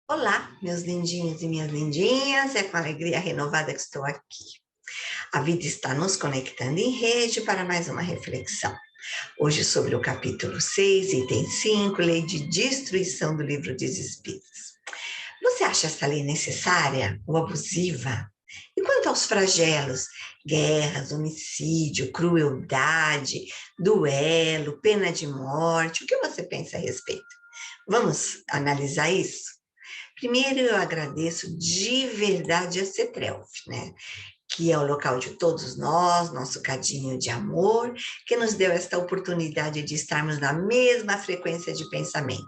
Olá, meus lindinhos e minhas lindinhas, é com alegria renovada que estou aqui. A vida está nos conectando em rede para mais uma reflexão. Hoje sobre o capítulo 6, item 5, lei de destruição do livro dos Espíritos. Você acha essa lei necessária ou abusiva? E quanto aos flagelos, guerras, homicídio, crueldade, duelo, pena de morte, o que você pensa a respeito? Vamos analisar isso? Primeiro, eu agradeço de verdade a CETRELF, né? Que é o local de todos nós, nosso cadinho de amor, que nos deu esta oportunidade de estarmos na mesma frequência de pensamento.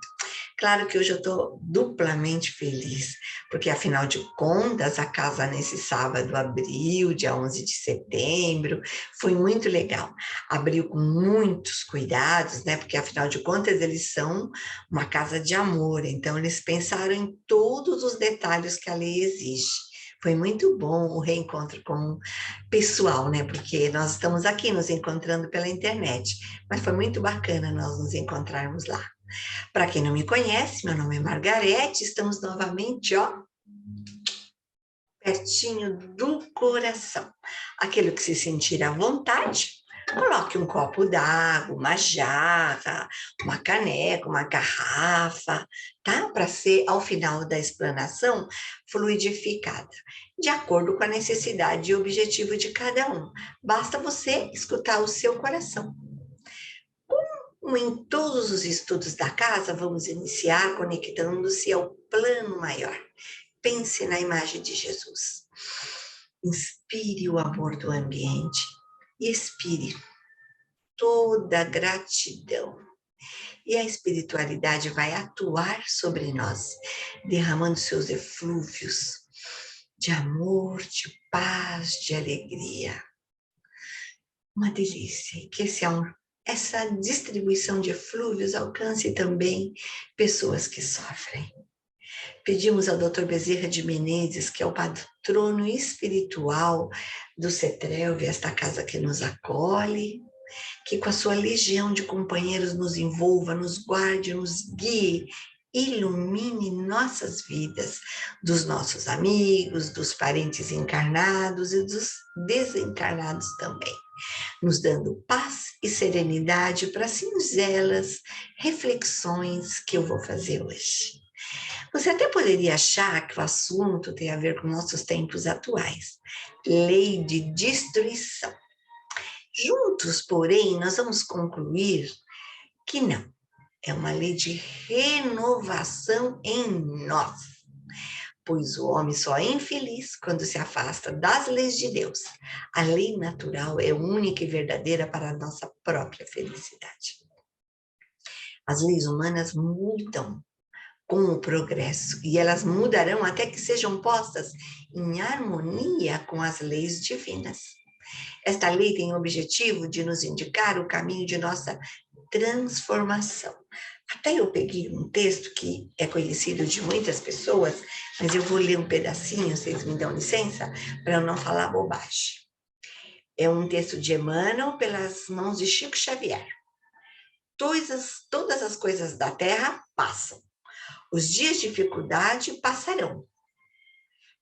Claro que hoje eu estou duplamente feliz, porque afinal de contas, a casa nesse sábado abriu, dia 11 de setembro, foi muito legal. Abriu com muitos cuidados, né? Porque afinal de contas, eles são uma casa de amor, então eles pensaram em todos os detalhes que a lei exige. Foi muito bom o reencontro com o pessoal, né? Porque nós estamos aqui nos encontrando pela internet, mas foi muito bacana nós nos encontrarmos lá. Para quem não me conhece, meu nome é Margarete, estamos novamente, ó, pertinho do coração. Aquele que se sentir à vontade, coloque um copo d'água, uma jarra, uma caneca, uma garrafa, tá? Para ser, ao final da explanação, fluidificada, de acordo com a necessidade e objetivo de cada um. Basta você escutar o seu coração. Como em todos os estudos da casa, vamos iniciar conectando-se ao plano maior. Pense na imagem de Jesus. Inspire o amor do ambiente e expire toda a gratidão. E a espiritualidade vai atuar sobre nós, derramando seus eflúvios de amor, de paz, de alegria. Uma delícia. E que essa distribuição de eflúvios alcance também pessoas que sofrem. Pedimos ao Dr. Bezerra de Menezes, que é o patrono espiritual do CETRELV, esta casa que nos acolhe, que com a sua legião de companheiros nos envolva, nos guarde, nos guie, ilumine nossas vidas, dos nossos amigos, dos parentes encarnados e dos desencarnados também, nos dando paz e serenidade para singelas reflexões que eu vou fazer hoje. Você até poderia achar que o assunto tem a ver com nossos tempos atuais. Lei de destruição. Juntos, porém, nós vamos concluir que não. É uma lei de renovação em nós. Pois o homem só é infeliz quando se afasta das leis de Deus. A lei natural é única e verdadeira para a nossa própria felicidade. As leis humanas mudam com o progresso, e elas mudarão até que sejam postas em harmonia com as leis divinas. Esta lei tem o objetivo de nos indicar o caminho de nossa transformação. Até eu peguei um texto que é conhecido de muitas pessoas, mas eu vou ler um pedacinho, vocês me dão licença, para eu não falar bobagem. É um texto de Emmanuel pelas mãos de Chico Xavier. Todas as coisas da terra passam. Os dias de dificuldade passarão.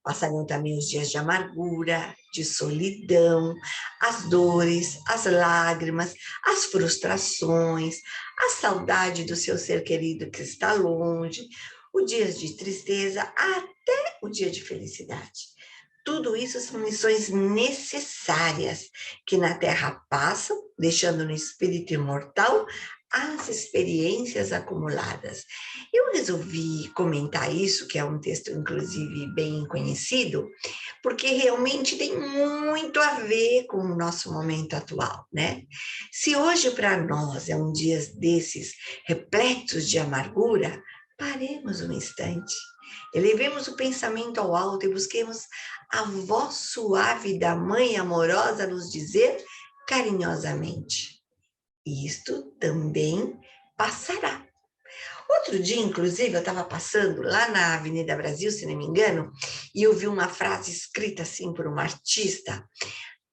Passarão também os dias de amargura, de solidão, as dores, as lágrimas, as frustrações, a saudade do seu ser querido que está longe, os dias de tristeza, até o dia de felicidade. Tudo isso são lições necessárias que na Terra passam, deixando no espírito imortal as experiências acumuladas. Eu resolvi comentar isso, que é um texto, inclusive, bem conhecido, porque realmente tem muito a ver com o nosso momento atual, né? Se hoje para nós é um dia desses repletos de amargura, paremos um instante, elevemos o pensamento ao alto e busquemos a voz suave da mãe amorosa nos dizer carinhosamente: isto também passará. Outro dia, inclusive, eu estava passando lá na Avenida Brasil, se não me engano, e eu vi uma frase escrita assim por um artista: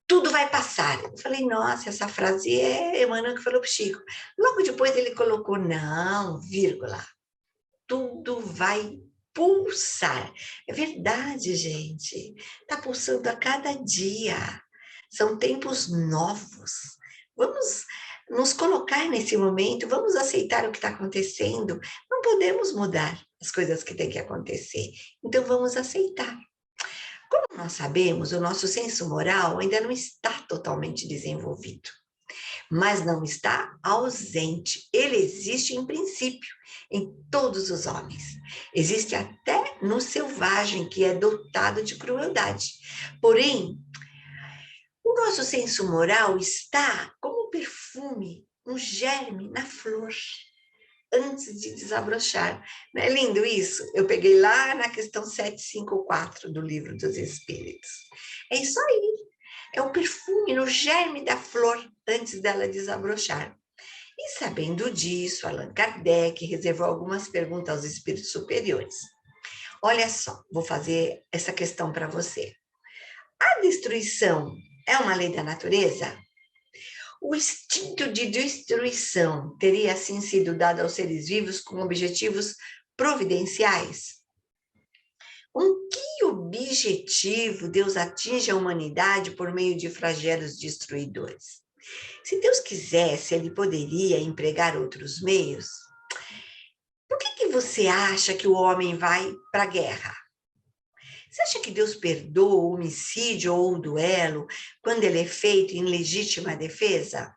tudo vai passar. Eu falei, nossa, essa frase é Emmanuel que falou para o Chico. Logo depois ele colocou, não, vírgula, tudo vai pulsar. É verdade, gente. Está pulsando a cada dia. São tempos novos. Vamos nos colocar nesse momento, vamos aceitar o que está acontecendo. Não podemos mudar as coisas que têm que acontecer. Então, vamos aceitar. Como nós sabemos, o nosso senso moral ainda não está totalmente desenvolvido, mas não está ausente. Ele existe em princípio em todos os homens. Existe até no selvagem, que é dotado de crueldade. Porém, o nosso senso moral está como perfume, um germe na flor, antes de desabrochar. Não é lindo isso? Eu peguei lá na questão 754 do Livro dos Espíritos. É isso aí. É o perfume no germe da flor antes dela desabrochar. E sabendo disso, Allan Kardec reservou algumas perguntas aos espíritos superiores. Olha só, vou fazer essa questão para você. A destruição é uma lei da natureza? O instinto de destruição teria assim sido dado aos seres vivos com objetivos providenciais? Com que objetivo Deus atinge a humanidade por meio de flagelos destruidores? Se Deus quisesse, ele poderia empregar outros meios. Por que você acha que o homem vai para a guerra? Você acha que Deus perdoa o homicídio ou o duelo quando ele é feito em legítima defesa?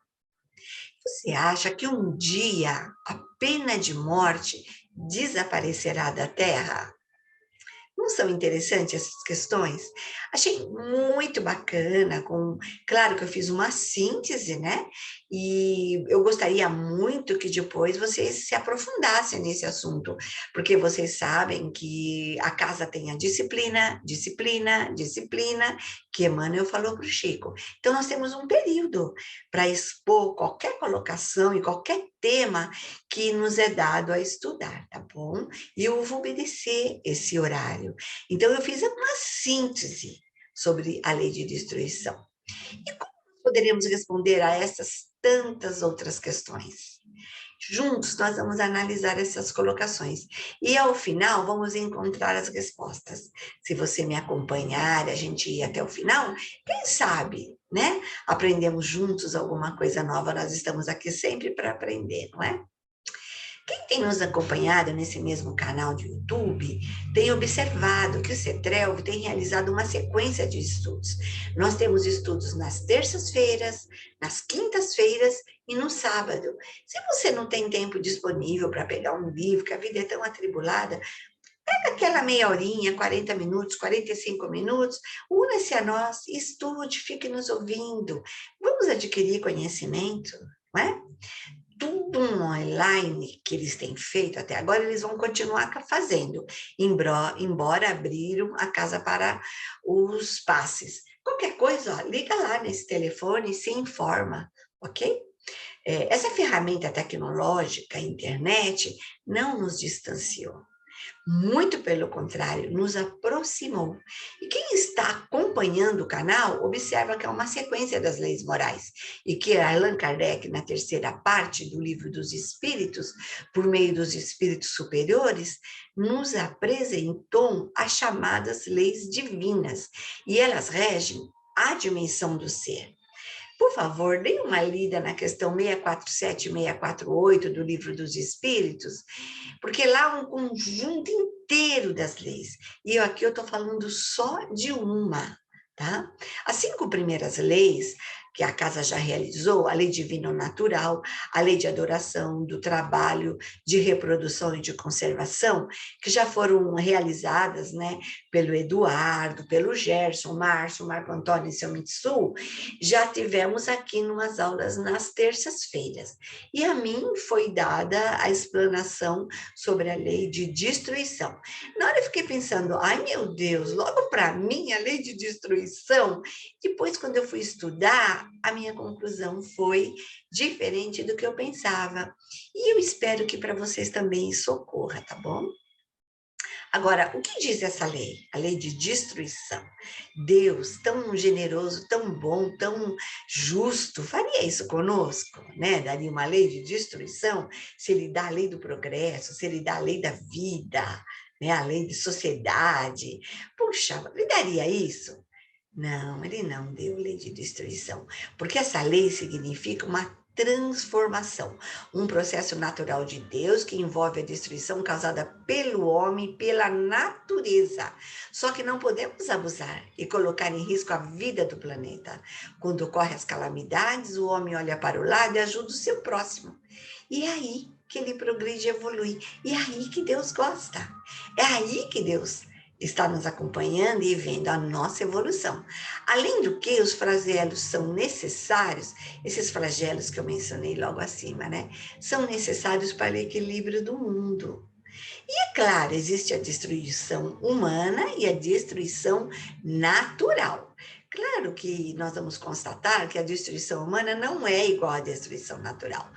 Você acha que um dia a pena de morte desaparecerá da Terra? Não são interessantes essas questões? Achei muito bacana, claro que eu fiz uma síntese, né? E eu gostaria muito que depois vocês se aprofundassem nesse assunto, porque vocês sabem que a casa tem a disciplina, disciplina, disciplina, que Emmanuel falou para o Chico. Então, nós temos um período para expor qualquer colocação e qualquer tema que nos é dado a estudar, tá bom? E eu vou obedecer esse horário. Então, eu fiz uma síntese sobre a lei de destruição. E como poderíamos responder a essas tantas outras questões? Juntos, nós vamos analisar essas colocações. E, ao final, vamos encontrar as respostas. Se você me acompanhar, a gente ir até o final, quem sabe, né? Aprendemos juntos alguma coisa nova. Nós estamos aqui sempre para aprender, não é? Quem tem nos acompanhado nesse mesmo canal de YouTube tem observado que o CETRELV tem realizado uma sequência de estudos. Nós temos estudos nas terças-feiras, nas quintas-feiras e no sábado. Se você não tem tempo disponível para pegar um livro, que a vida é tão atribulada, pega aquela meia horinha, 40 minutos, 45 minutos, una-se a nós, estude, fique nos ouvindo. Vamos adquirir conhecimento, não é? Tudo online que eles têm feito até agora, eles vão continuar fazendo, embora abriram a casa para os passes. Qualquer coisa, ó, liga lá nesse telefone e se informa, ok? Essa ferramenta tecnológica, a internet, não nos distanciou. Muito pelo contrário, nos aproximou. E quem está acompanhando o canal, observa que é uma sequência das leis morais, e que Allan Kardec, na terceira parte do Livro dos Espíritos, por meio dos espíritos superiores, nos apresentou as chamadas leis divinas, e elas regem a dimensão do ser. Por favor, dê uma lida na questão 647 e 648 do Livro dos Espíritos, porque lá há um conjunto inteiro das leis. E aqui eu estou falando só de uma, tá? As 5 primeiras leis que a casa já realizou, a lei divino-natural, a lei de adoração, do trabalho, de reprodução e de conservação, que já foram realizadas, né, pelo Eduardo, pelo Gerson, Márcio, Marco Antônio e seu Mitsu, já tivemos aqui numas aulas nas terças-feiras. E a mim foi dada a explanação sobre a lei de destruição. Na hora eu fiquei pensando, ai meu Deus, logo para mim a lei de destruição. Depois, quando eu fui estudar, a minha conclusão foi diferente do que eu pensava. E eu espero que para vocês também isso ocorra, tá bom? Agora, o que diz essa lei? A lei de destruição. Deus, tão generoso, tão bom, tão justo, faria isso conosco, né? Daria uma lei de destruição, se ele dá a lei do progresso, se ele dá a lei da vida, né? A lei de sociedade. Puxa, ele daria isso? Não, ele não deu lei de destruição, porque essa lei significa uma transformação, um processo natural de Deus que envolve a destruição causada pelo homem, pela natureza. Só que não podemos abusar e colocar em risco a vida do planeta. Quando ocorrem as calamidades, o homem olha para o lado e ajuda o seu próximo. E é aí que ele progride e evolui. E é aí que Deus gosta. É aí que Deus está nos acompanhando e vendo a nossa evolução. Além do que, os flagelos são necessários, esses flagelos que eu mencionei logo acima, né? São necessários para o equilíbrio do mundo. E é claro, existe a destruição humana e a destruição natural. Claro que nós vamos constatar que a destruição humana não é igual à destruição natural.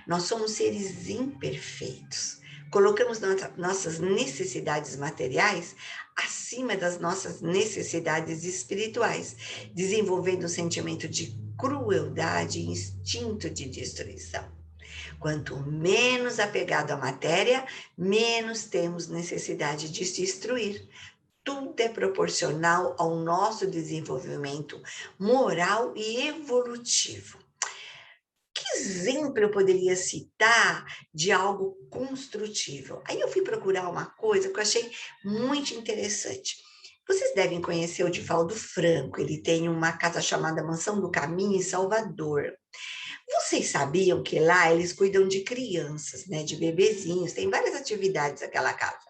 Nós somos seres imperfeitos. Colocamos nossas necessidades materiais acima das nossas necessidades espirituais, desenvolvendo um sentimento de crueldade e instinto de destruição. Quanto menos apegado à matéria, menos temos necessidade de se destruir. Tudo é proporcional ao nosso desenvolvimento moral e evolutivo. Que exemplo eu poderia citar de algo construtivo? Aí eu fui procurar uma coisa que eu achei muito interessante. Vocês devem conhecer o Divaldo Franco, ele tem uma casa chamada Mansão do Caminho em Salvador. Vocês sabiam que lá eles cuidam de crianças, né, de bebezinhos, tem várias atividades naquela casa.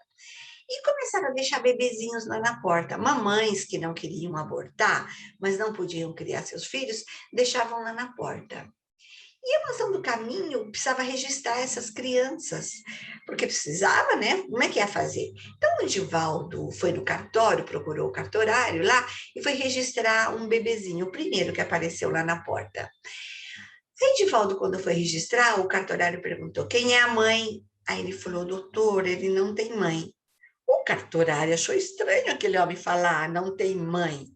E começaram a deixar bebezinhos lá na porta. Mamães que não queriam abortar, mas não podiam criar seus filhos, deixavam lá na porta. E a Mansão do Caminho precisava registrar essas crianças, porque precisava, né? Como é que ia fazer? Então, o Edivaldo foi no cartório, procurou o cartorário lá e foi registrar um bebezinho, o primeiro que apareceu lá na porta. Aí, Edivaldo, quando foi registrar, o cartorário perguntou: quem é a mãe? Aí ele falou: doutor, ele não tem mãe. O cartorário achou estranho aquele homem falar: não tem mãe.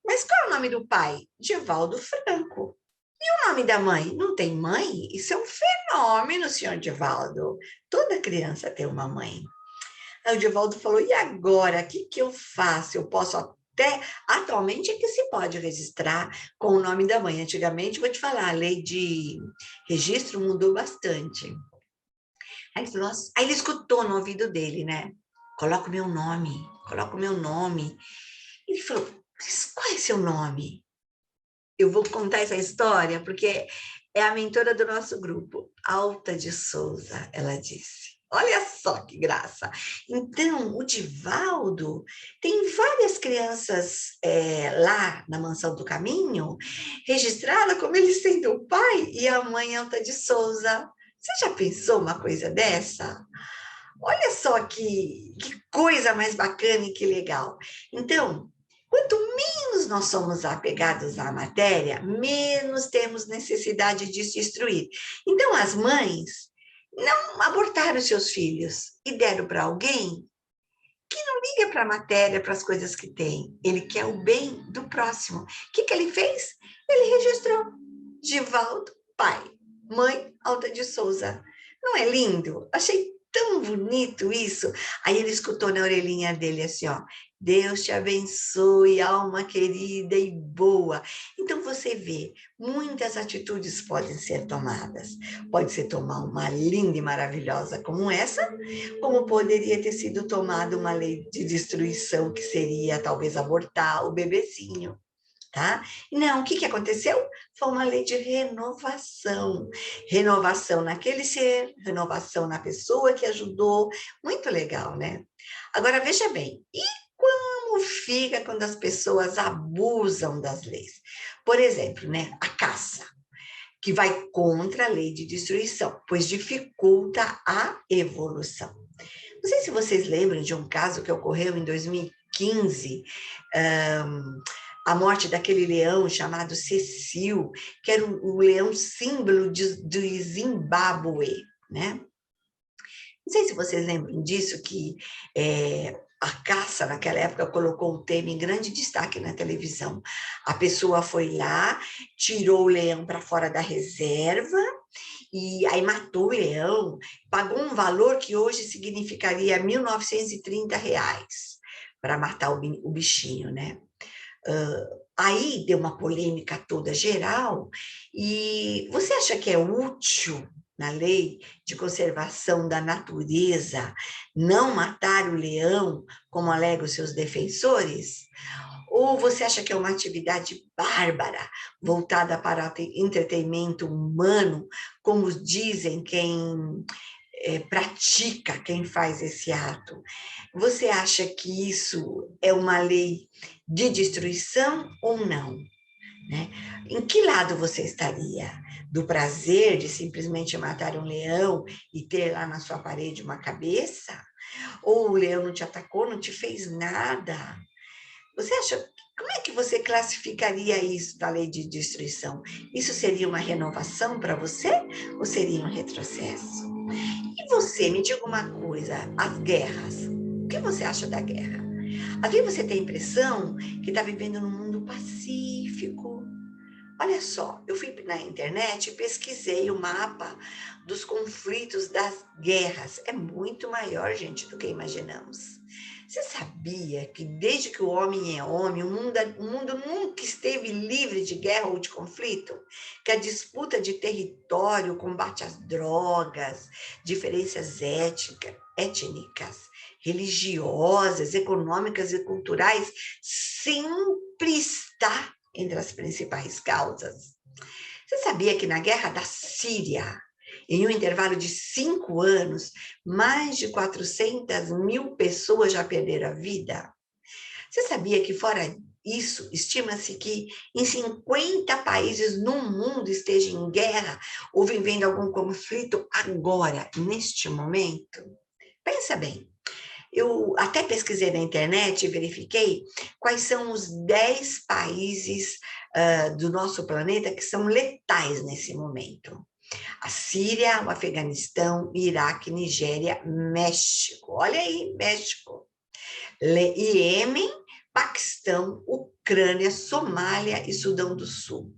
Mas qual é o nome do pai? Divaldo Franco. O nome da mãe? Não tem mãe? Isso é um fenômeno, senhor Divaldo. Toda criança tem uma mãe. Aí o Divaldo falou: e agora? O que eu faço? Eu posso até. Atualmente é que se pode registrar com o nome da mãe. Antigamente, vou te falar, a lei de registro mudou bastante. Aí ele falou: aí ele escutou no ouvido dele, né? Coloca o meu nome, coloca o meu nome. Ele falou: mas qual é seu nome? Eu vou contar essa história porque é a mentora do nosso grupo, Alta de Souza, ela disse. Olha só que graça. Então, o Divaldo tem várias crianças lá na Mansão do Caminho, registrada como ele sendo o pai e a mãe Alta de Souza. Você já pensou uma coisa dessa? Olha só que coisa mais bacana e que legal. Então, quanto menos nós somos apegados à matéria, menos temos necessidade de se instruir. Então, as mães não abortaram seus filhos e deram para alguém que não liga para a matéria, para as coisas que tem. Ele quer o bem do próximo. O que ele fez? Ele registrou Divaldo, pai, mãe, Alta de Souza. Não é lindo? Achei tão bonito isso. Aí ele escutou na orelhinha dele assim, ó: Deus te abençoe, alma querida e boa. Então você vê, muitas atitudes podem ser tomadas. Pode ser tomar uma linda e maravilhosa como essa, como poderia ter sido tomada uma lei de destruição que seria talvez abortar o bebezinho. Tá? Não, o que aconteceu? Foi uma lei de renovação. Renovação naquele ser, renovação na pessoa que ajudou. Muito legal, né? Agora, veja bem, e como fica quando as pessoas abusam das leis? Por exemplo, né, a caça, que vai contra a lei de destruição, pois dificulta a evolução. Não sei se vocês lembram de um caso que ocorreu em 2015, a morte daquele leão chamado Cecil, que era o leão símbolo de Zimbábue, né? Não sei se vocês lembram disso, que a caça, naquela época, colocou o tema em grande destaque na televisão. A pessoa foi lá, tirou o leão para fora da reserva e aí matou o leão, pagou um valor que hoje significaria R$ 1.930 para matar o bichinho, né? Aí deu uma polêmica toda geral, e você acha que é útil na lei de conservação da natureza não matar o leão, como alegam os seus defensores? Ou você acha que é uma atividade bárbara, voltada para o entretenimento humano, como dizem quem pratica, quem faz esse ato? Você acha que isso é uma lei de destruição ou não? Né? Em que lado você estaria? Do prazer de simplesmente matar um leão e ter lá na sua parede uma cabeça? Ou o leão não te atacou, não te fez nada? Você acha, como é que você classificaria isso da lei de destruição? Isso seria uma renovação para você ou seria um retrocesso? E você, me diga uma coisa, as guerras. O que você acha da guerra? Às vezes você tem a impressão que está vivendo num mundo pacífico. Olha só, eu fui na internet e pesquisei o mapa dos conflitos das guerras. É muito maior, gente, do que imaginamos. Você sabia que desde que o homem é homem, o mundo nunca esteve livre de guerra ou de conflito? Que a disputa de território, o combate às drogas, diferenças étnicas, religiosas, econômicas e culturais sempre está entre as principais causas. Você sabia que na guerra da Síria, em um intervalo de 5 anos, mais de 400 mil pessoas já perderam a vida? Você sabia que, fora isso, estima-se que em 50 países no mundo estejam em guerra ou vivendo algum conflito agora, neste momento? Pensa bem. Eu até pesquisei na internet e verifiquei quais são os 10 países do nosso planeta que são letais nesse momento. A Síria, o Afeganistão, Iraque, Nigéria, México. Olha aí, México. Iêmen, Paquistão, Ucrânia, Somália e Sudão do Sul.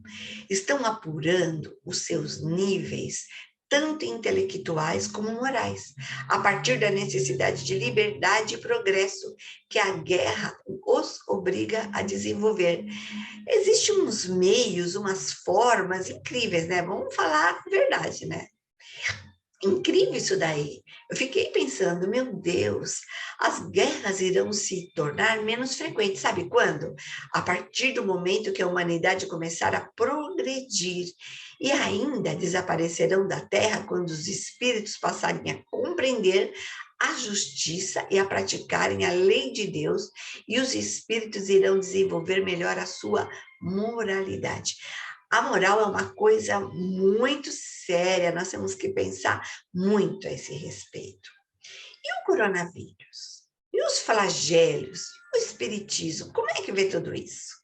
Estão apurando os seus níveis, tanto intelectuais como morais, a partir da necessidade de liberdade e progresso que a guerra os obriga a desenvolver. Existem uns meios, umas formas incríveis, né? Vamos falar a verdade, né? Incrível isso daí. Eu fiquei pensando, meu Deus, as guerras irão se tornar menos frequentes. Sabe quando? A partir do momento que a humanidade começar a progredir. E ainda desaparecerão da Terra quando os espíritos passarem a compreender a justiça e a praticarem a lei de Deus, e os espíritos irão desenvolver melhor a sua moralidade. A moral é uma coisa muito séria, nós temos que pensar muito a esse respeito. E o coronavírus? E os flagelos? E o espiritismo? Como é que vê tudo isso?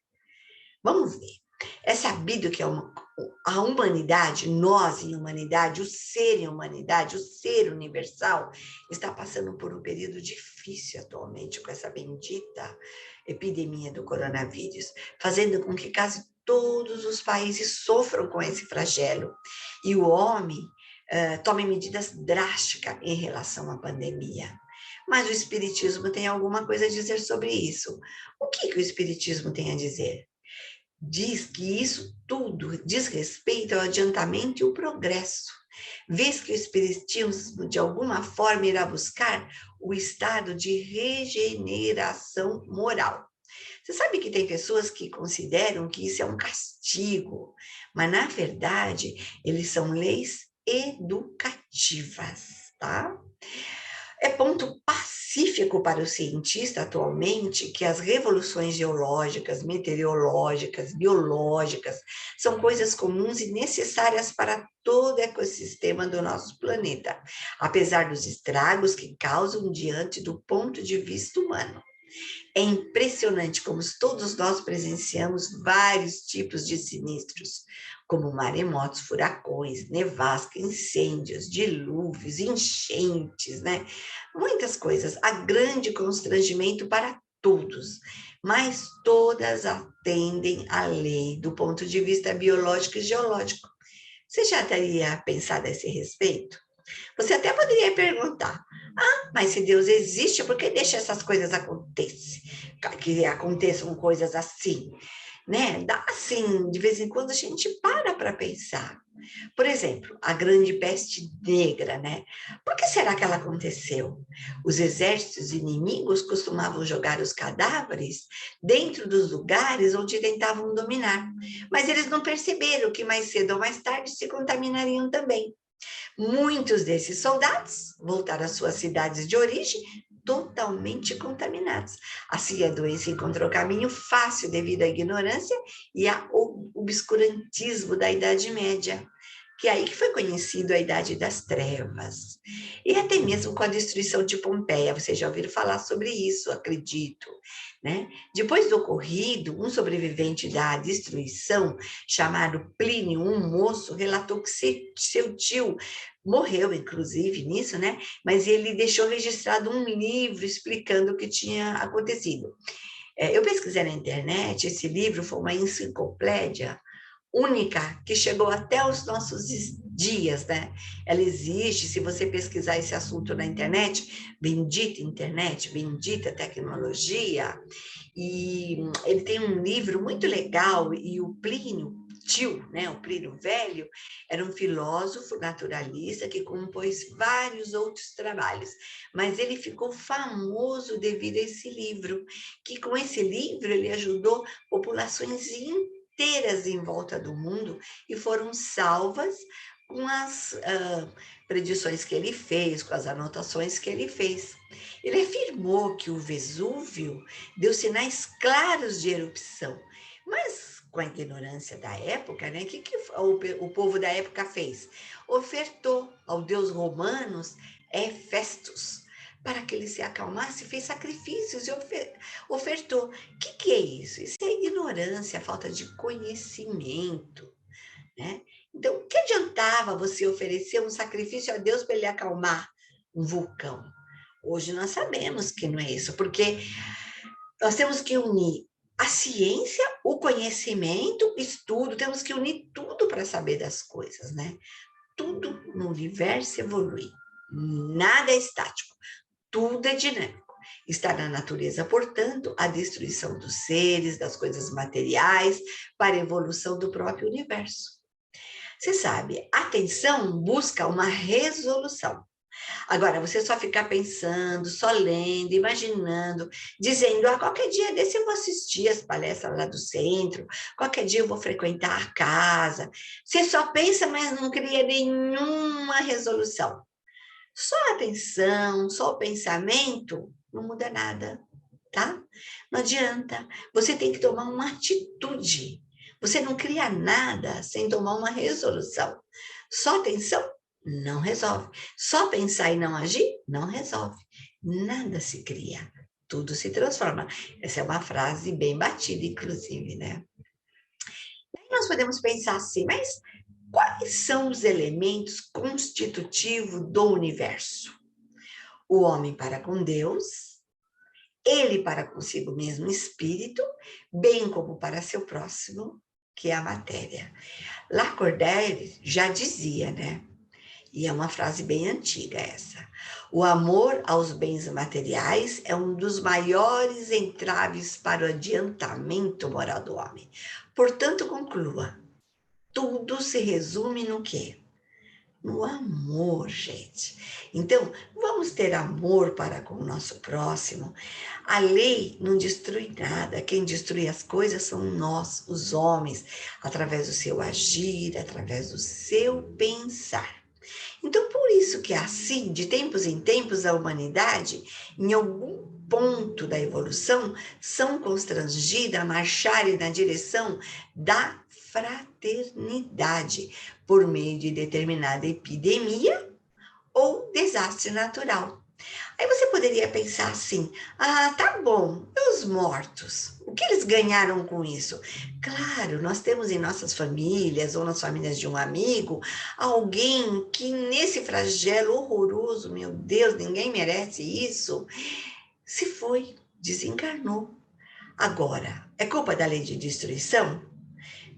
Vamos ver. É sabido que a humanidade, nós em humanidade, o ser em humanidade, o ser universal, está passando por um período difícil atualmente com essa bendita epidemia do coronavírus, fazendo com que quase todos os países sofram com esse flagelo. E o homem tome medidas drásticas em relação à pandemia. Mas o Espiritismo tem alguma coisa a dizer sobre isso. O que o Espiritismo tem a dizer? Diz que isso tudo diz respeito ao adiantamento e o progresso, vez que o Espiritismo, de alguma forma, irá buscar o estado de regeneração moral. Você sabe que tem pessoas que consideram que isso é um castigo, mas, na verdade, eles são leis educativas, tá? É ponto pacífico para o cientista atualmente que as revoluções geológicas, meteorológicas, biológicas são coisas comuns e necessárias para todo o ecossistema do nosso planeta, apesar dos estragos que causam diante do ponto de vista humano. É impressionante como todos nós presenciamos vários tipos de sinistros, como maremotos, furacões, nevasca, incêndios, dilúvios, enchentes, né? Muitas coisas, há grande constrangimento para todos, mas todas atendem à lei do ponto de vista biológico e geológico. Você já teria pensado a esse respeito? Você até poderia perguntar: ah, mas se Deus existe, por que deixa essas coisas acontecerem? Que aconteçam coisas assim, né? Dá assim, de vez em quando a gente para pensar. Por exemplo, a grande peste negra, né? Por que será que ela aconteceu? Os exércitos inimigos costumavam jogar os cadáveres dentro dos lugares onde tentavam dominar, mas eles não perceberam que mais cedo ou mais tarde se contaminariam também. Muitos desses soldados voltaram às suas cidades de origem totalmente contaminados. Assim, a doença encontrou caminho fácil devido à ignorância e ao obscurantismo da Idade Média, que é aí que foi conhecido a Idade das Trevas. E até mesmo com a destruição de Pompeia, vocês já ouviram falar sobre isso, acredito, né? Depois do ocorrido, um sobrevivente da destruição, chamado Plínio, um moço, relatou que seu tio morreu, inclusive, nisso, né? Mas ele deixou registrado um livro explicando o que tinha acontecido. Eu pesquisei na internet, esse livro foi uma enciclopédia única que chegou até os nossos dias, né? Ela existe, se você pesquisar esse assunto na internet, bendita tecnologia, e ele tem um livro muito legal, e o Plínio, tio, né, o Plínio Velho, era um filósofo naturalista que compôs vários outros trabalhos, mas ele ficou famoso devido a esse livro, que com esse livro ele ajudou populações inteiras em volta do mundo e foram salvas com as predições que ele fez, com as anotações que ele fez. Ele afirmou que o Vesúvio deu sinais claros de erupção, mas com a ignorância da época, né, que o povo da época fez? Ofertou ao deus romanos Hefestos para que ele se acalmasse, fez sacrifícios e ofertou. O que é isso? Isso é ignorância, falta de conhecimento, né? Então, o que adiantava você oferecer um sacrifício a Deus para ele acalmar um vulcão? Hoje nós sabemos que não é isso, porque nós temos que unir a ciência, o conhecimento, o estudo, temos que unir tudo para saber das coisas, né? Tudo no universo evolui, nada é estático, tudo é dinâmico. Está na natureza, portanto, a destruição dos seres, das coisas materiais, para a evolução do próprio universo. Você sabe, a atenção busca uma resolução. Agora, você só ficar pensando, só lendo, imaginando, dizendo, qualquer dia desse eu vou assistir as palestras lá do centro, qualquer dia eu vou frequentar a casa. Você só pensa, mas não cria nenhuma resolução. Só a atenção, só o pensamento, não muda nada, tá? Não adianta. Você tem que tomar uma atitude. Você não cria nada sem tomar uma resolução. Só atenção não resolve. Só pensar e não agir não resolve. Nada se cria, tudo se transforma. Essa é uma frase bem batida, inclusive, né? Aí nós podemos pensar assim, mas quais são os elementos constitutivos do universo? O homem para com Deus, ele para consigo mesmo, espírito, bem como para seu próximo, que é a matéria. Lacordaire já dizia, né? E é uma frase bem antiga essa. O amor aos bens materiais é um dos maiores entraves para o adiantamento moral do homem. Portanto, conclua, tudo se resume no quê? No amor, gente. Então, vamos ter amor para com o nosso próximo. A lei não destrui nada. Quem destrui as coisas são nós, os homens, através do seu agir, através do seu pensar. Então, por isso que assim, de tempos em tempos, a humanidade, em algum ponto da evolução, são constrangidas a marcharem na direção da fraternidade, por meio de determinada epidemia ou desastre natural. Aí você poderia pensar assim, tá bom, e os mortos? O que eles ganharam com isso? Claro, nós temos em nossas famílias ou nas famílias de um amigo, alguém que nesse flagelo horroroso, meu Deus, ninguém merece isso, se foi, desencarnou. Agora, é culpa da lei de destruição?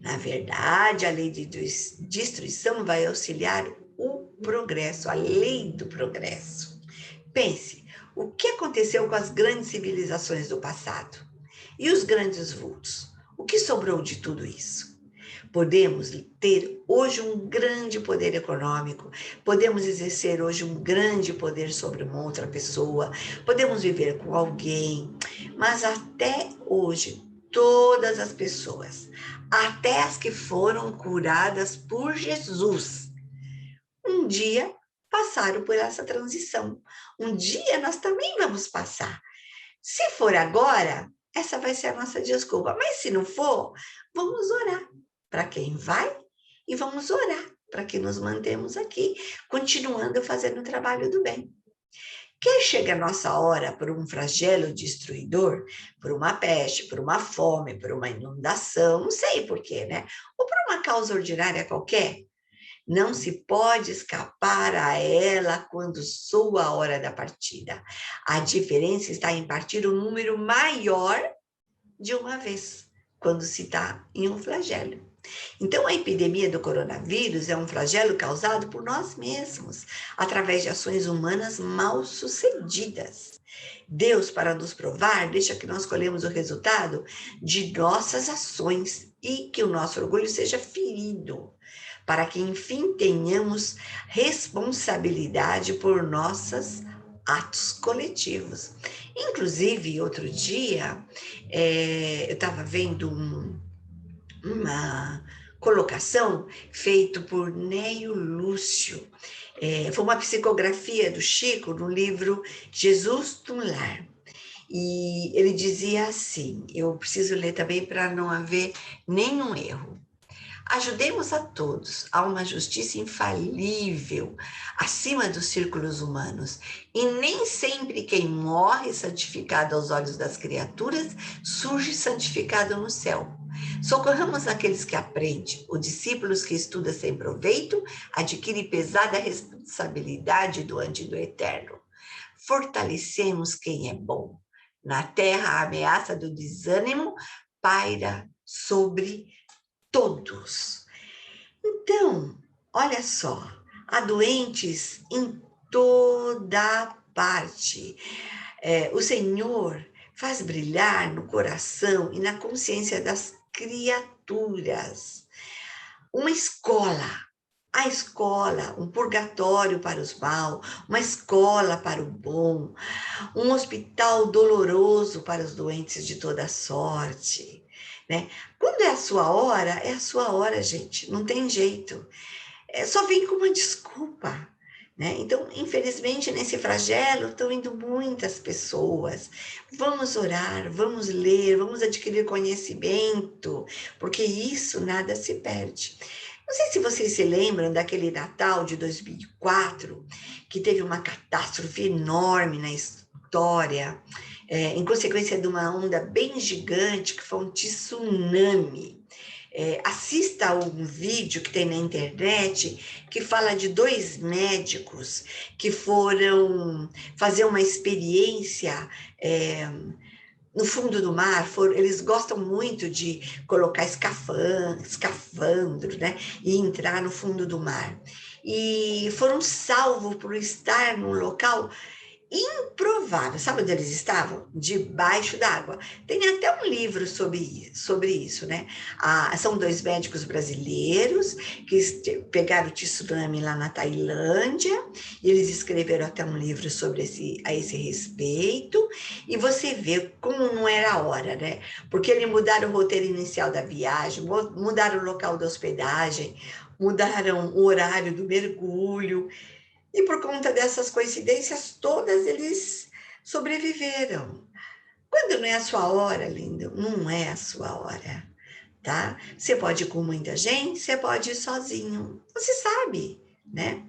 Na verdade, a lei de destruição vai auxiliar o progresso, a lei do progresso. Pense, o que aconteceu com as grandes civilizações do passado? E os grandes vultos? O que sobrou de tudo isso? Podemos ter hoje um grande poder econômico, podemos exercer hoje um grande poder sobre uma outra pessoa, podemos viver com alguém, mas até hoje, todas as pessoas, até as que foram curadas por Jesus, um dia passaram por essa transição. Um dia nós também vamos passar. Se for agora, essa vai ser a nossa desculpa. Mas se não for, vamos orar para quem vai e vamos orar para que nos mantemos aqui, continuando fazendo o trabalho do bem. Quer chega a nossa hora por um flagelo destruidor, por uma peste, por uma fome, por uma inundação, não sei por quê, né? Ou por uma causa ordinária qualquer, não se pode escapar a ela quando soa a hora da partida. A diferença está em partir um número maior de uma vez, quando se está em um flagelo. Então, a epidemia do coronavírus é um flagelo causado por nós mesmos, através de ações humanas mal sucedidas. Deus, para nos provar, deixa que nós colhemos o resultado de nossas ações e que o nosso orgulho seja ferido, para que, enfim, tenhamos responsabilidade por nossos atos coletivos. Inclusive, outro dia, eu estava vendo uma colocação feita por Neio Lúcio. Foi uma psicografia do Chico no livro Jesus do Lar. E ele dizia assim, eu preciso ler também para não haver nenhum erro. Ajudemos a todos a uma justiça infalível acima dos círculos humanos. E nem sempre quem morre santificado aos olhos das criaturas surge santificado no céu. Socorramos aqueles que aprendem, os discípulos que estudam sem proveito, adquire pesada responsabilidade diante do eterno. Fortalecemos quem é bom. Na terra, a ameaça do desânimo paira sobre todos. Então, olha só, há doentes em toda parte. O Senhor faz brilhar no coração e na consciência das criaturas uma escola. A escola, um purgatório para os maus, uma escola para o bom, um hospital doloroso para os doentes de toda sorte, né? Quando é a sua hora, gente, não tem jeito. Só vem com uma desculpa, né? Então, infelizmente, nesse flagelo estão indo muitas pessoas. Vamos orar, vamos ler, vamos adquirir conhecimento, porque isso nada se perde. Não sei se vocês se lembram daquele Natal de 2004, que teve uma catástrofe enorme na história, em consequência de uma onda bem gigante, que foi um tsunami. Assista a um vídeo que tem na internet que fala de 2 médicos que foram fazer uma experiência no fundo do mar. Eles gostam muito de colocar escafandro, né, e entrar no fundo do mar. E foram salvos por estar num local improvável. Sabe onde eles estavam? Debaixo d'água. Tem até um livro sobre isso, né? São 2 médicos brasileiros que pegaram o tsunami lá na Tailândia, e eles escreveram até um livro a esse respeito, e você vê como não era a hora, né? Porque eles mudaram o roteiro inicial da viagem, mudaram o local da hospedagem, mudaram o horário do mergulho, e por conta dessas coincidências todas, eles sobreviveram. Quando não é a sua hora, lindo, não é a sua hora, tá? Você pode ir com muita gente, você pode ir sozinho. Você sabe, né?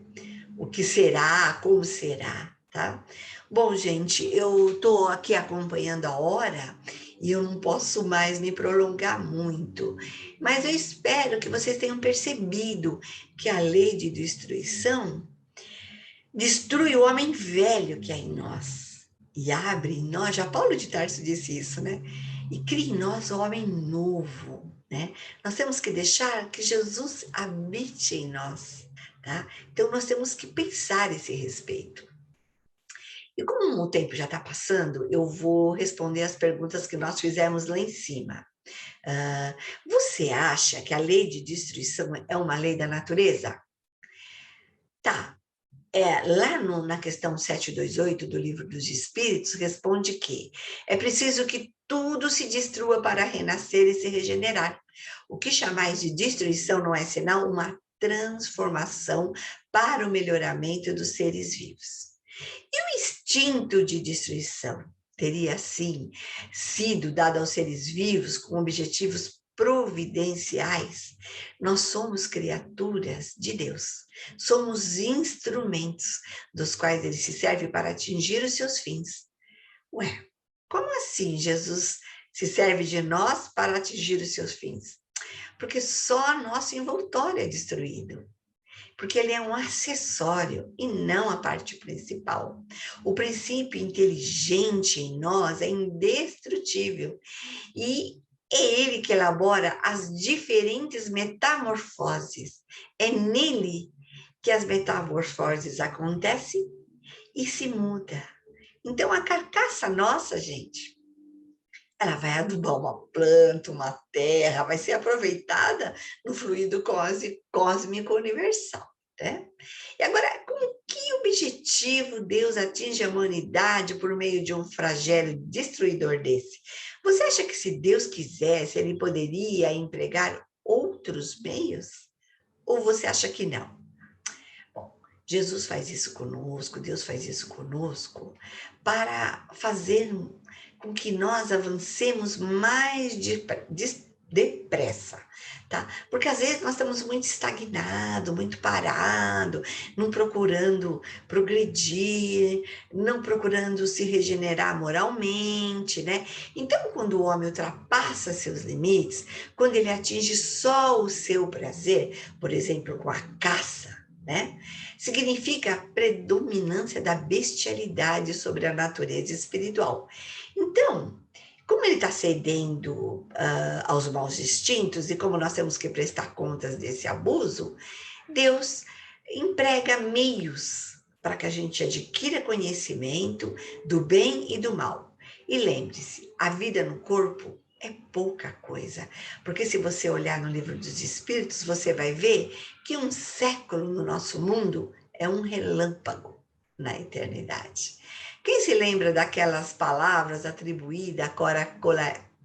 O que será, como será, tá? Bom, gente, eu estou aqui acompanhando a hora e eu não posso mais me prolongar muito, mas eu espero que vocês tenham percebido que a lei de destruição destrui o homem velho que há em nós e abre em nós, já Paulo de Tarso disse isso, né? E cria em nós o homem novo. né? Nós temos que deixar que Jesus habite em nós, tá? Então, nós temos que pensar esse respeito. E como o tempo já está passando, eu vou responder as perguntas que nós fizemos lá em cima. Ah, você acha que a lei de destruição é uma lei da natureza? Tá. Lá na questão 728 do Livro dos Espíritos, responde que é preciso que tudo se destrua para renascer e se regenerar. O que chamais de destruição não é senão uma transformação para o melhoramento dos seres vivos. E o instinto de destruição teria, assim, sido dado aos seres vivos com objetivos providenciais? Nós somos criaturas de Deus, somos instrumentos dos quais ele se serve para atingir os seus fins. Ué, como assim Jesus se serve de nós para atingir os seus fins? Porque só nosso envoltório é destruído. Porque ele é um acessório e não a parte principal. O princípio inteligente em nós é indestrutível e é ele que elabora as diferentes metamorfoses. É nele que as metamorfoses acontecem e se muda. Então, a carcaça nossa, gente, ela vai adubar uma planta, uma terra, vai ser aproveitada no fluido cósmico universal, né? E agora, com que objetivo Deus atinge a humanidade por meio de um flagelo destruidor desse? Você acha que se Deus quisesse, ele poderia empregar outros meios? Ou você acha que não? Bom, Jesus faz isso conosco, Deus faz isso conosco, para fazer com que nós avancemos mais depressa, tá? Porque às vezes nós estamos muito estagnados, muito parados, não procurando progredir, não procurando se regenerar moralmente, né? Então, quando o homem ultrapassa seus limites, quando ele atinge só o seu prazer, por exemplo, com a caça, né? Significa a predominância da bestialidade sobre a natureza espiritual. Então, como ele está cedendo aos maus instintos e como nós temos que prestar contas desse abuso, Deus emprega meios para que a gente adquira conhecimento do bem e do mal. E lembre-se, a vida no corpo é pouca coisa, porque se você olhar no Livro dos Espíritos, você vai ver que um século no nosso mundo é um relâmpago na eternidade. Quem se lembra daquelas palavras atribuídas a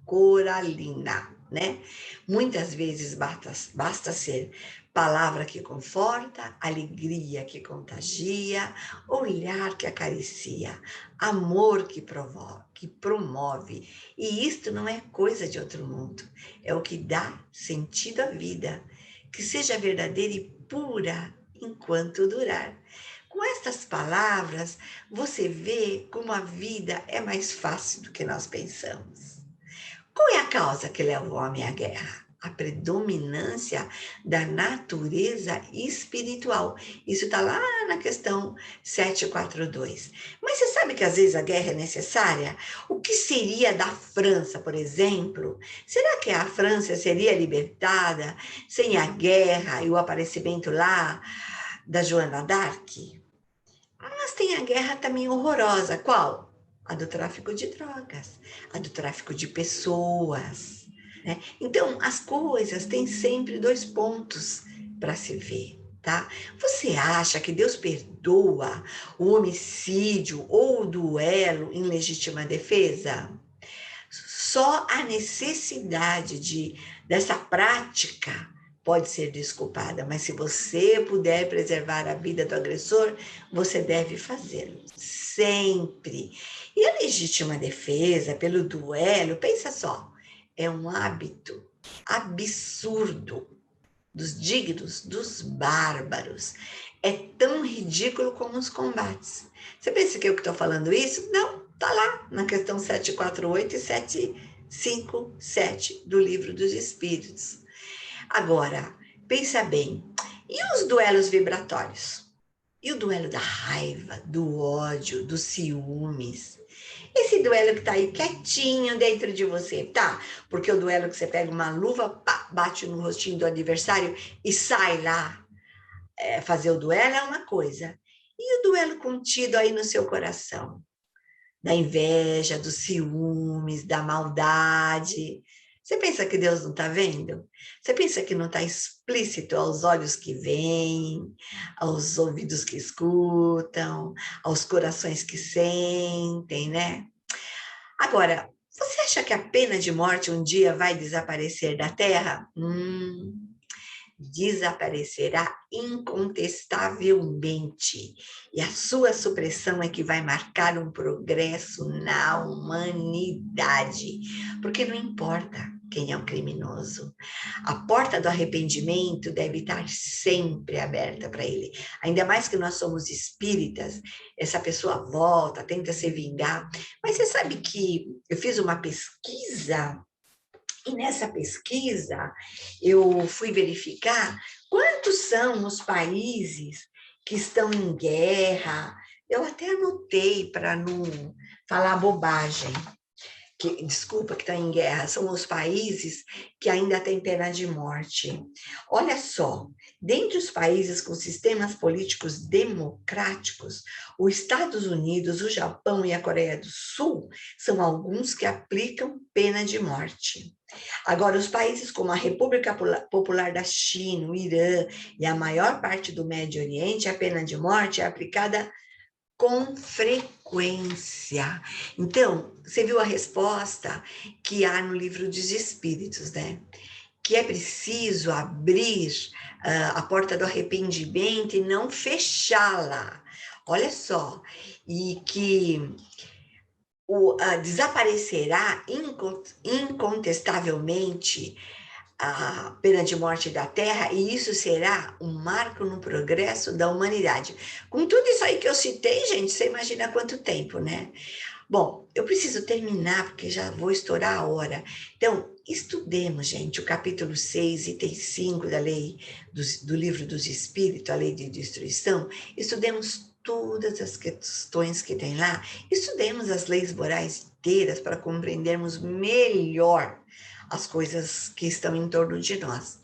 Coralina, né? Muitas vezes basta ser palavra que conforta, alegria que contagia, olhar que acaricia, amor que promove. E isto não é coisa de outro mundo, é o que dá sentido à vida, que seja verdadeira e pura enquanto durar. Com estas palavras, você vê como a vida é mais fácil do que nós pensamos. Qual é a causa que leva o homem à guerra? A predominância da natureza espiritual. Isso está lá na questão 742. Mas você sabe que às vezes a guerra é necessária? O que seria da França, por exemplo? Será que a França seria libertada sem a guerra e o aparecimento lá da Joana d'Arc? Mas tem a guerra também horrorosa. Qual? A do tráfico de drogas, a do tráfico de pessoas, né? Então, as coisas têm sempre dois pontos para se ver, tá? Você acha que Deus perdoa o homicídio ou o duelo em legítima defesa? Só a necessidade dessa prática pode ser desculpada, mas se você puder preservar a vida do agressor, você deve fazê-lo, sempre. E a legítima defesa pelo duelo, pensa só, é um hábito absurdo dos dignos, dos bárbaros. É tão ridículo como os combates. Você pensa que eu que estou falando isso? Não, está lá na questão 748 e 757 do Livro dos Espíritos. Agora, pensa bem, e os duelos vibratórios? E o duelo da raiva, do ódio, dos ciúmes? Esse duelo que está aí quietinho dentro de você, tá? Porque o duelo que você pega uma luva, pá, bate no rostinho do adversário e sai lá fazer o duelo é uma coisa. E o duelo contido aí no seu coração? Da inveja, dos ciúmes, da maldade. Você pensa que Deus não está vendo? Você pensa que não está explícito aos olhos que veem, aos ouvidos que escutam, aos corações que sentem, né? Agora, você acha que a pena de morte um dia vai desaparecer da Terra? Desaparecerá incontestavelmente. E a sua supressão é que vai marcar um progresso na humanidade. Porque não importa quem é o criminoso. A porta do arrependimento deve estar sempre aberta para ele. Ainda mais que nós somos espíritas, essa pessoa volta, tenta se vingar. Mas você sabe que eu fiz uma pesquisa e nessa pesquisa, eu fui verificar quantos são os países que estão em guerra. Eu até anotei para não falar bobagem. Desculpa, que está em guerra, são os países que ainda têm pena de morte. Olha só, dentre os países com sistemas políticos democráticos, os Estados Unidos, o Japão e a Coreia do Sul são alguns que aplicam pena de morte. Agora, os países como a República Popular da China, o Irã e a maior parte do Médio Oriente, a pena de morte é aplicada com frequência. Então, você viu a resposta que há no livro dos Espíritos, né? Que é preciso abrir a porta do arrependimento e não fechá-la. Olha só, e que desaparecerá incontestavelmente a pena de morte da Terra, e isso será um marco no progresso da humanidade. Com tudo isso aí que eu citei, gente, você imagina quanto tempo, né? Bom, eu preciso terminar, porque já vou estourar a hora. Então, estudemos, gente, o capítulo 6, item 5 da lei do livro dos Espíritos, a lei de destruição. Estudemos todas as questões que tem lá. Estudemos as leis morais inteiras para compreendermos melhor as coisas que estão em torno de nós.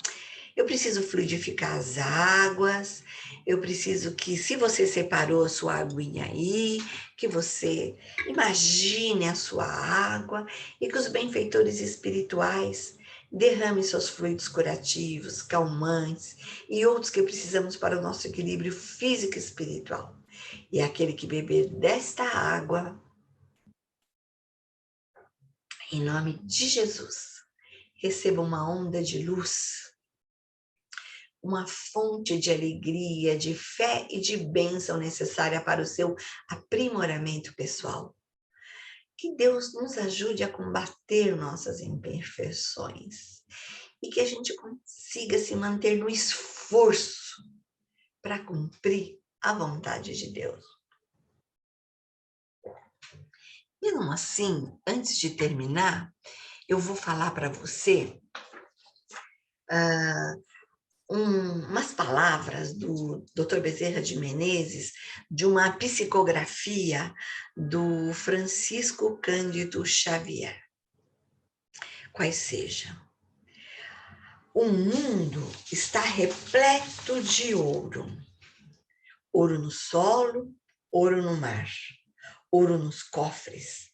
Eu preciso fluidificar as águas, eu preciso que, se você separou a sua aguinha aí, que você imagine a sua água e que os benfeitores espirituais derramem seus fluidos curativos, calmantes e outros que precisamos para o nosso equilíbrio físico e espiritual. E aquele que beber desta água, em nome de Jesus, receba uma onda de luz, uma fonte de alegria, de fé e de bênção necessária para o seu aprimoramento pessoal. Que Deus nos ajude a combater nossas imperfeições e que a gente consiga se manter no esforço para cumprir a vontade de Deus. Mesmo assim, antes de terminar, eu vou falar para você umas palavras do Dr. Bezerra de Menezes, de uma psicografia do Francisco Cândido Xavier. Quais sejam. O mundo está repleto de ouro. Ouro no solo, ouro no mar, ouro nos cofres.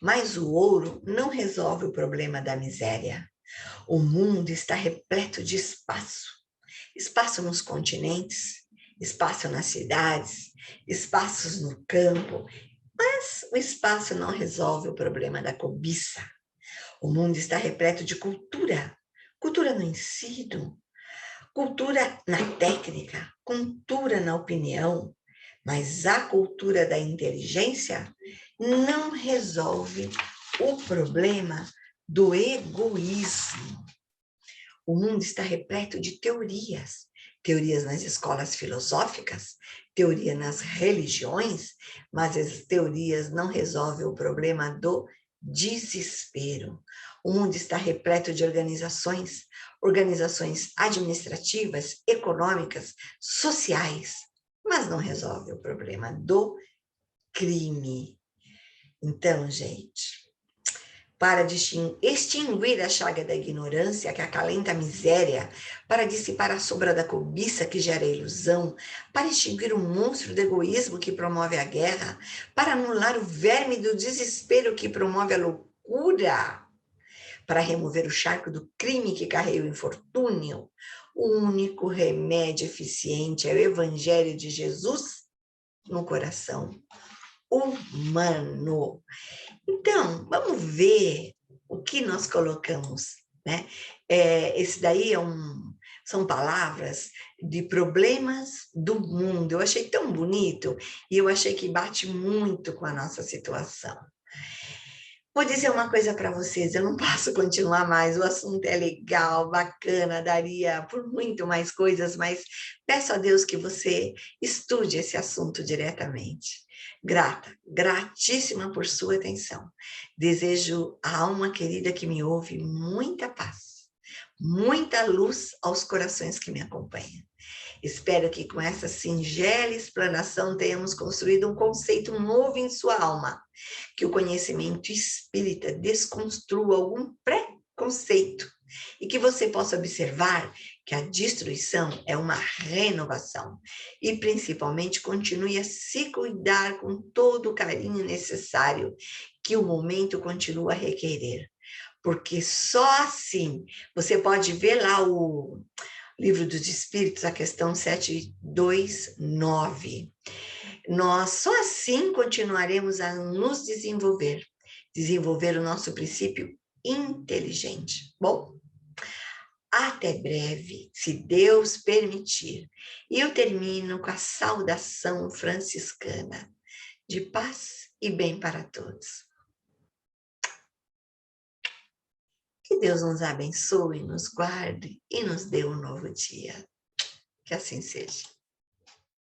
Mas o ouro não resolve o problema da miséria. O mundo está repleto de espaço. Espaço nos continentes, espaço nas cidades, espaços no campo, mas o espaço não resolve o problema da cobiça. O mundo está repleto de cultura, cultura no ensino, cultura na técnica, cultura na opinião, mas a cultura da inteligência não resolve o problema do egoísmo. O mundo está repleto de teorias, teorias nas escolas filosóficas, teoria nas religiões, mas as teorias não resolvem o problema do desespero. O mundo está repleto de organizações, organizações administrativas, econômicas, sociais, mas não resolve o problema do crime. Então, gente, para extinguir a chaga da ignorância que acalenta a miséria, para dissipar a sombra da cobiça que gera a ilusão, para extinguir o monstro do egoísmo que promove a guerra, para anular o verme do desespero que promove a loucura, para remover o charco do crime que carrega o infortúnio, o único remédio eficiente é o Evangelho de Jesus no coração humano. Então, vamos ver o que nós colocamos, né? Esse daí são palavras de problemas do mundo. Eu achei tão bonito e eu achei que bate muito com a nossa situação. Vou dizer uma coisa para vocês, eu não posso continuar mais, o assunto é legal, bacana, daria por muito mais coisas, mas peço a Deus que você estude esse assunto diretamente. Grata, gratíssima por sua atenção. Desejo à alma querida que me ouve muita paz, muita luz aos corações que me acompanham. Espero que com essa singela explanação tenhamos construído um conceito novo em sua alma, que o conhecimento espírita desconstrua algum preconceito e que você possa observar que a destruição é uma renovação e principalmente continue a se cuidar com todo o carinho necessário que o momento continua a requerer. Porque só assim você pode ver lá o Livro dos Espíritos, a questão 729. Nós só assim continuaremos a nos desenvolver o nosso princípio inteligente. Bom, até breve, se Deus permitir. E eu termino com a saudação franciscana de paz e bem para todos. Que Deus nos abençoe, nos guarde e nos dê um novo dia. Que assim seja.